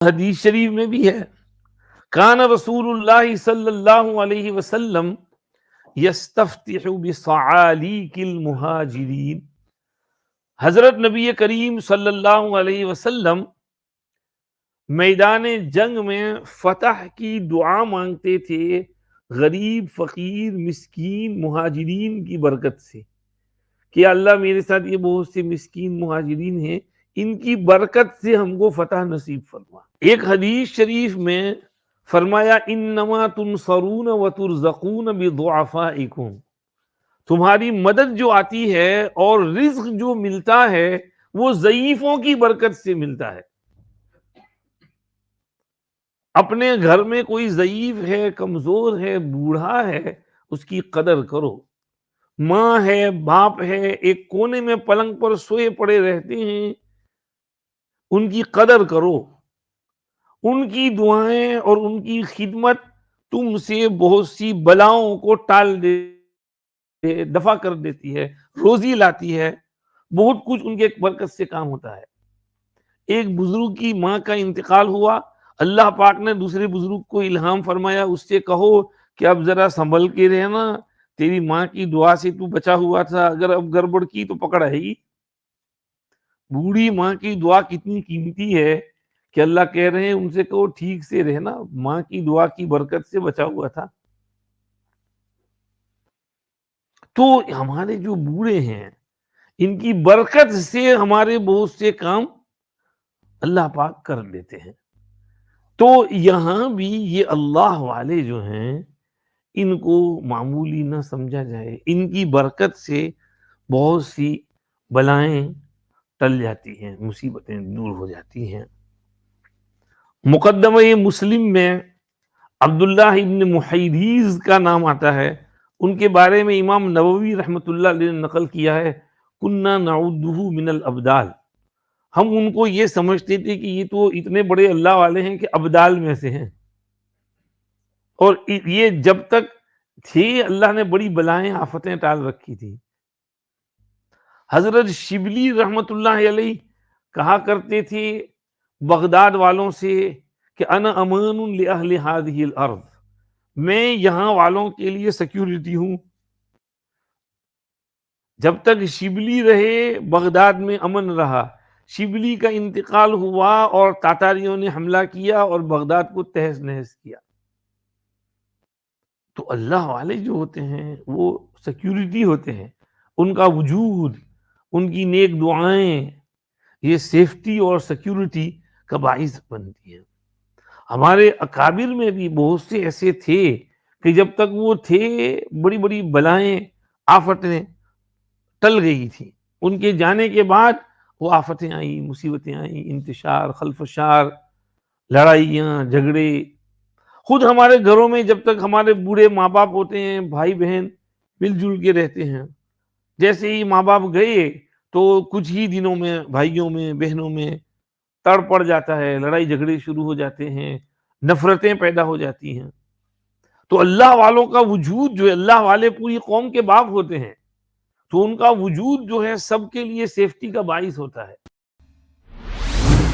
حدیث شریف میں بھی ہے، کان رسول اللہ صلی اللہ علیہ وسلم یستفتح بصعالیک المہاجرین، حضرت نبی کریم صلی اللہ علیہ وسلم میدان جنگ میں فتح کی دعا مانگتے تھے غریب، فقیر، مسکین مہاجرین کی برکت سے کہ اللہ میرے ساتھ یہ بہت سے مسکین مہاجرین ہیں، ان کی برکت سے ہم کو فتح نصیب فرما۔ ایک حدیث شریف میں فرمایا انما تنصرون وترزقون بضعفائکم، تمہاری مدد جو آتی ہے اور رزق جو ملتا ہے وہ ضعیفوں کی برکت سے ملتا ہے۔ اپنے گھر میں کوئی ضعیف ہے، کمزور ہے، بوڑھا ہے، اس کی قدر کرو۔ ماں ہے، باپ ہے، ایک کونے میں پلنگ پر سوئے پڑے رہتے ہیں، ان کی قدر کرو۔ ان کی دعائیں اور ان کی خدمت تم سے بہت سی بلاؤں کو دفع کر دیتی ہے، روزی لاتی ہے، بہت کچھ ان کے برکت سے کام ہوتا ہے۔ ایک بزرگ کی ماں کا انتقال ہوا، اللہ پاک نے دوسرے بزرگ کو الہام فرمایا، اس سے کہو کہ اب ذرا سنبھل کے رہنا، تیری ماں کی دعا سے تو بچا ہوا تھا، اگر اب گڑبڑ کی تو پکڑ آئے گی۔ بوڑھی ماں کی دعا کتنی قیمتی ہے کہ اللہ کہہ رہے ہیں ان سے کہو ٹھیک سے رہنا، ماں کی دعا کی برکت سے بچا ہوا تھا۔ تو ہمارے جو بوڑھے ہیں ان کی برکت سے ہمارے بہت سے کام اللہ پاک کر لیتے ہیں۔ تو یہاں بھی یہ اللہ والے جو ہیں ان کو معمولی نہ سمجھا جائے، ان کی برکت سے بہت سی بلائیں ٹل جاتی ہیں، مصیبتیں دور ہو جاتی ہیں۔ مقدمہ مسلم میں عبداللہ ابن محیریز کا نام آتا ہے، ان کے بارے میں امام نووی رحمۃ اللہ علیہ نے نقل کیا ہے، کننا نعدہ من الابدال، ہم ان کو یہ سمجھتے تھے کہ یہ تو اتنے بڑے اللہ والے ہیں کہ ابدال میں سے ہیں، اور یہ جب تک تھے اللہ نے بڑی بلائیں آفتیں ٹال رکھی تھی۔ حضرت شبلی رحمۃ اللہ علیہ کہا کرتے تھے بغداد والوں سے کہ انا امان لاہل هذه الارض، میں یہاں والوں کے لیے سیکیورٹی ہوں، جب تک شبلی رہے بغداد میں امن رہا، شبلی کا انتقال ہوا اور تاتاریوں نے حملہ کیا اور بغداد کو تہس نہس کیا۔ تو اللہ والے جو ہوتے ہیں وہ سیکیورٹی ہوتے ہیں، ان کا وجود، ان کی نیک دعائیں یہ سیفٹی اور سیکیورٹی کا باعث بنتی ہیں۔ ہمارے اکابر میں بھی بہت سے ایسے تھے کہ جب تک وہ تھے بڑی بڑی بلائیں آفتیں ٹل گئی تھی، ان کے جانے کے بعد وہ آفتیں آئیں، مصیبتیں آئیں، انتشار، خلفشار، لڑائیاں، جھگڑے۔ خود ہمارے گھروں میں جب تک ہمارے بوڑھے ماں باپ ہوتے ہیں، بھائی بہن مل جل کے رہتے ہیں، جیسے ہی ماں باپ گئے تو کچھ ہی دنوں میں بھائیوں میں بہنوں میں تڑ پڑ جاتا ہے، لڑائی جھگڑے شروع ہو جاتے ہیں، نفرتیں پیدا ہو جاتی ہیں۔ تو اللہ والوں کا وجود جو ہے، اللہ والے پوری قوم کے باپ ہوتے ہیں، تو ان کا وجود جو ہے سب کے لیے سیفٹی کا باعث ہوتا ہے۔